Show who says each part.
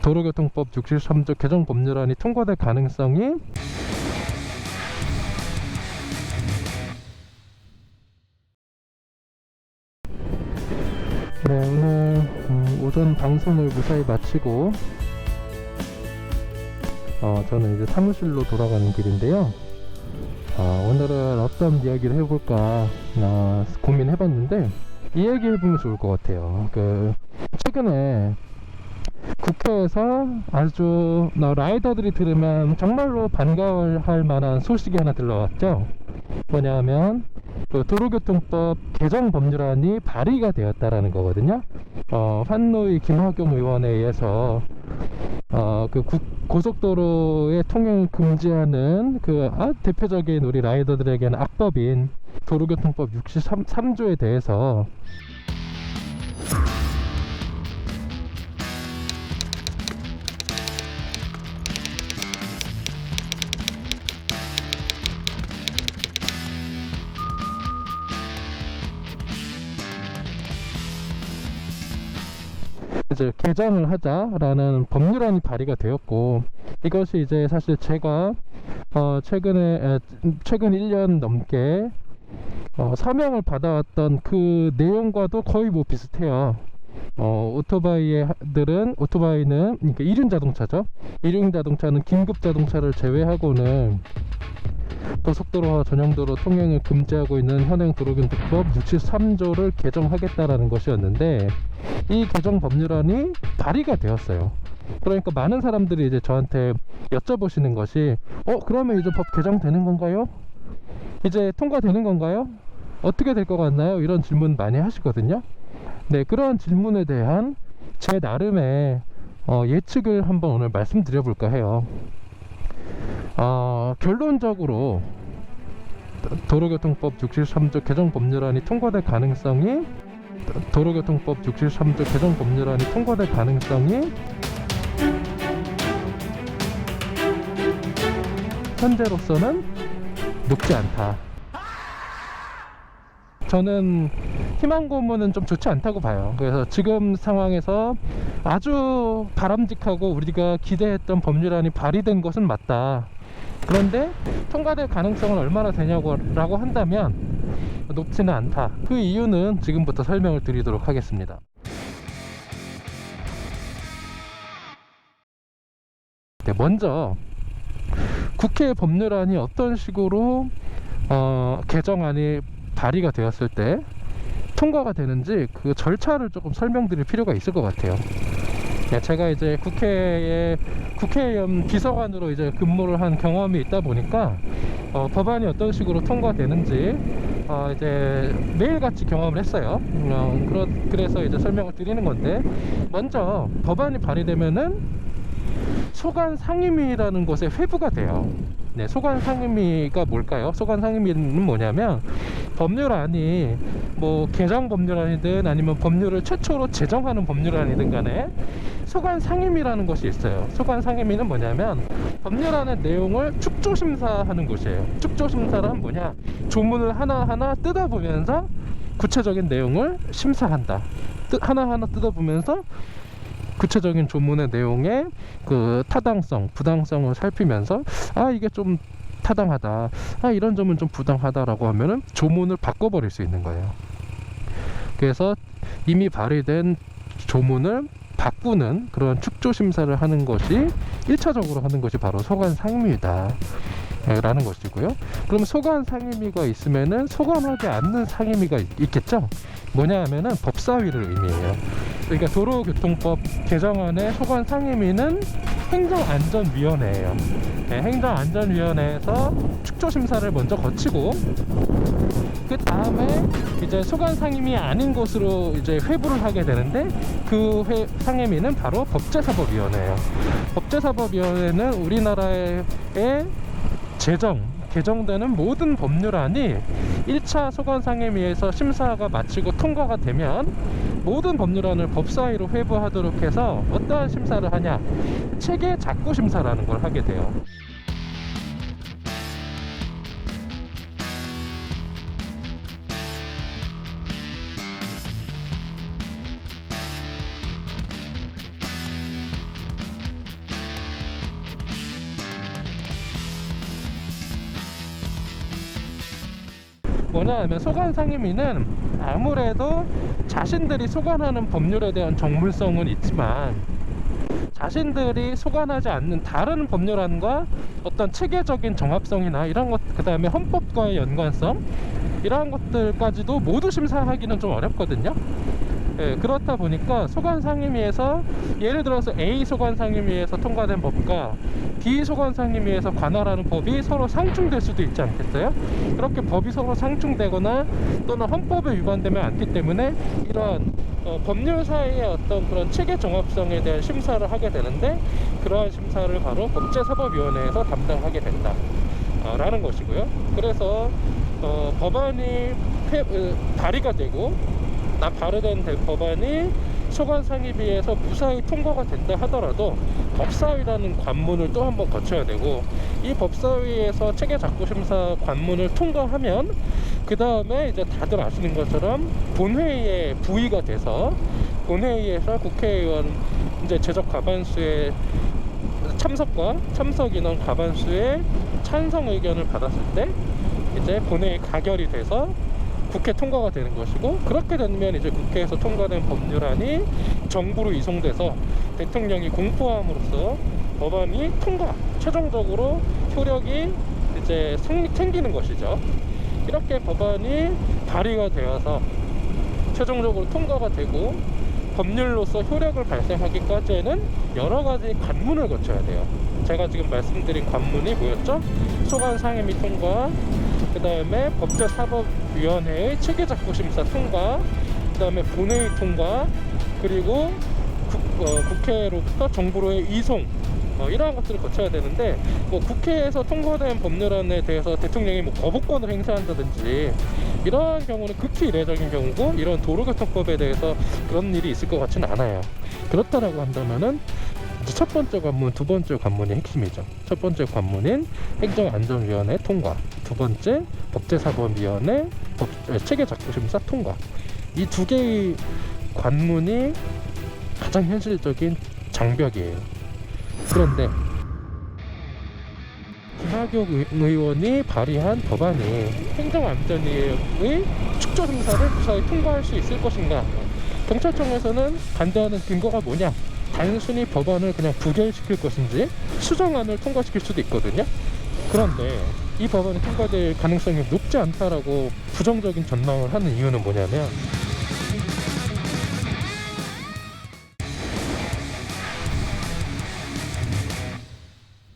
Speaker 1: 도로교통법 63조 개정 법률안이 통과될 가능성이 네, 오늘 오전 방송을 무사히 마치고 저는 이제 사무실로 돌아가는 길인데요. 오늘은 어떤 이야기를 해볼까 고민해봤는데 이 얘기 해보면 좋을 것 같아요. 최근에 국회에서 아주 라이더들이 들으면 정말로 반가워할 만한 소식이 하나 들러왔죠. 뭐냐면 도로교통법 개정 법률안이 발의가 되었다라는 거거든요. 환노위 김학용 의원에 의해서 고속도로의 통행을 금지하는 대표적인 우리 라이더들에게는 악법인 도로교통법 63조에 대해서 이제 개정을 하자라는 법률안이 발의가 되었고, 이것이 이제 사실 제가 최근 1년 넘게 서명을 받아왔던 그 내용과도 거의 비슷해요. 오토바이는 그러니까 이륜 자동차죠. 이륜 자동차는 긴급 자동차를 제외하고는 고속도로와 전용도로 통행을 금지하고 있는 현행 도로교통법 63조를 개정하겠다라는 것이었는데, 이 개정 법률안이 발의가 되었어요. 그러니까 많은 사람들이 이제 저한테 여쭤보시는 것이 그러면 이제 법 개정되는 건가요? 이제 통과되는 건가요? 어떻게 될 것 같나요? 이런 질문 많이 하시거든요. 네, 그런 질문에 대한 제 나름의 예측을 한번 오늘 말씀드려 볼까 해요. 결론적으로 도로교통법 63조 개정 법률안이 통과될 가능성이 현재로서는 높지 않다. 저는 희망 고문은 좀 좋지 않다고 봐요. 그래서 지금 상황에서 아주 바람직하고 우리가 기대했던 법률안이 발의된 것은 맞다. 그런데 통과될 가능성은 얼마나 되냐고 한다면 높지는 않다. 그 이유는 지금부터 설명을 드리도록 하겠습니다. 네, 먼저 국회 법률안이 어떤 식으로 개정안이 발의가 되었을 때 통과가 되는지 그 절차를 조금 설명드릴 필요가 있을 것 같아요. 네, 제가 이제 국회의원 비서관으로 이제 근무를 한 경험이 있다 보니까 법안이 어떤 식으로 통과되는지 이제 매일같이 경험을 했어요. 그래서 이제 설명을 드리는 건데, 먼저 법안이 발의되면은 소관 상임위라는 곳에 회부가 돼요. 네, 소관 상임위가 뭘까요? 소관 상임위는 뭐냐면 법률안이 개정 법률안이든 아니면 법률을 최초로 제정하는 법률안이든 간에 소관 상임위라는 것이 있어요. 소관 상임위는 뭐냐면 법률안의 내용을 축조심사하는 곳이에요. 축조심사란 뭐냐? 조문을 하나하나 뜯어보면서 구체적인 내용을 심사한다. 하나하나 뜯어보면서 구체적인 조문의 내용의 그 타당성, 부당성을 살피면서 이게 좀 타당하다, 이런 점은 좀 부당하다라고 하면은 조문을 바꿔버릴 수 있는 거예요. 그래서 이미 발의된 조문을 바꾸는 그런 축조심사를 하는 것이 1차적으로 하는 것이 바로 소관 상임위다 라는 것이고요. 그럼 소관 상임위가 있으면은 소관하지 않는 상임위가 있겠죠. 뭐냐 하면은 법사위를 의미해요. 그러니까 도로교통법 개정안의 소관 상임위는 행정안전위원회예요. 네, 행정안전위원회에서 축조심사를 먼저 거치고 그 다음에 이제 소관 상임위 아닌 곳으로 이제 회부를 하게 되는데, 그 상임위는 바로 법제사법위원회예요. 법제사법위원회는 우리나라의 개정되는 모든 법률안이 1차 소관상임위에서 심사가 마치고 통과가 되면 모든 법률안을 법사위로 회부하도록 해서 어떠한 심사를 하냐? 체계 작구 심사라는 걸 하게 돼요. 뭐냐 하면 소관상임위는 아무래도 자신들이 소관하는 법률에 대한 정물성은 있지만 자신들이 소관하지 않는 다른 법률안과 어떤 체계적인 정합성이나 이런 것, 그 다음에 헌법과의 연관성 이러한 것들까지도 모두 심사하기는 좀 어렵거든요. 예, 그렇다 보니까 소관상임위에서 예를 들어서 A 소관상임위에서 통과된 법과 B 소관상임위에서 관할하는 법이 서로 상충될 수도 있지 않겠어요? 그렇게 법이 서로 상충되거나 또는 헌법에 위반되면 안 되기 때문에 이러한 법률 사이의 어떤 그런 체계 정합성에 대한 심사를 하게 되는데, 그러한 심사를 바로 법제사법위원회에서 담당하게 된다 라는 것이고요. 그래서 법안이 발의가 되고 발의된 법안이 소관상임위에서 무사히 통과가 된다 하더라도 법사위라는 관문을 또 한번 거쳐야 되고, 이 법사위에서 체계작구심사 관문을 통과하면 그 다음에 이제 다들 아시는 것처럼 본회의에 부의가 돼서 본회의에서 국회의원 이제 제적 과반수의 참석 인원 과반수의 찬성 의견을 받았을 때 이제 본회의 가결이 돼서 국회 통과가 되는 것이고, 그렇게 되면 이제 국회에서 통과된 법률안이 정부로 이송돼서 대통령이 공포함으로써 법안이 최종적으로 효력이 이제 생기는 것이죠. 이렇게 법안이 발의가 되어서 최종적으로 통과가 되고 법률로서 효력을 발생하기까지는 여러 가지 관문을 거쳐야 돼요. 제가 지금 말씀드린 관문이 뭐였죠? 소관상임위 통과, 그 다음에 법제사법위원회의 체계작구심사 통과, 그 다음에 본회의 통과, 그리고 국회로부터 정부로의 이송, 이러한 것들을 거쳐야 되는데, 국회에서 통과된 법률안에 대해서 대통령이 거부권을 행사한다든지 이러한 경우는 극히 이례적인 경우고, 이런 도로교통법에 대해서 그런 일이 있을 것 같지는 않아요. 그렇다라고 한다면은 첫 번째 관문, 두 번째 관문이 핵심이죠. 첫 번째 관문인 행정안전위원회 통과, 두 번째 법제사법위원회 체계작구심사 통과, 이 두 개의 관문이 가장 현실적인 장벽이에요. 그런데 김학용 의원이 발의한 법안이 행정안전위의 축조심사를 무사히 통과할 수 있을 것인가? 경찰청에서는 반대하는 근거가 뭐냐? 단순히 법안을 그냥 부결시킬 것인지 수정안을 통과시킬 수도 있거든요. 그런데 이 법안이 통과될 가능성이 높지 않다라고 부정적인 전망을 하는 이유는 뭐냐면,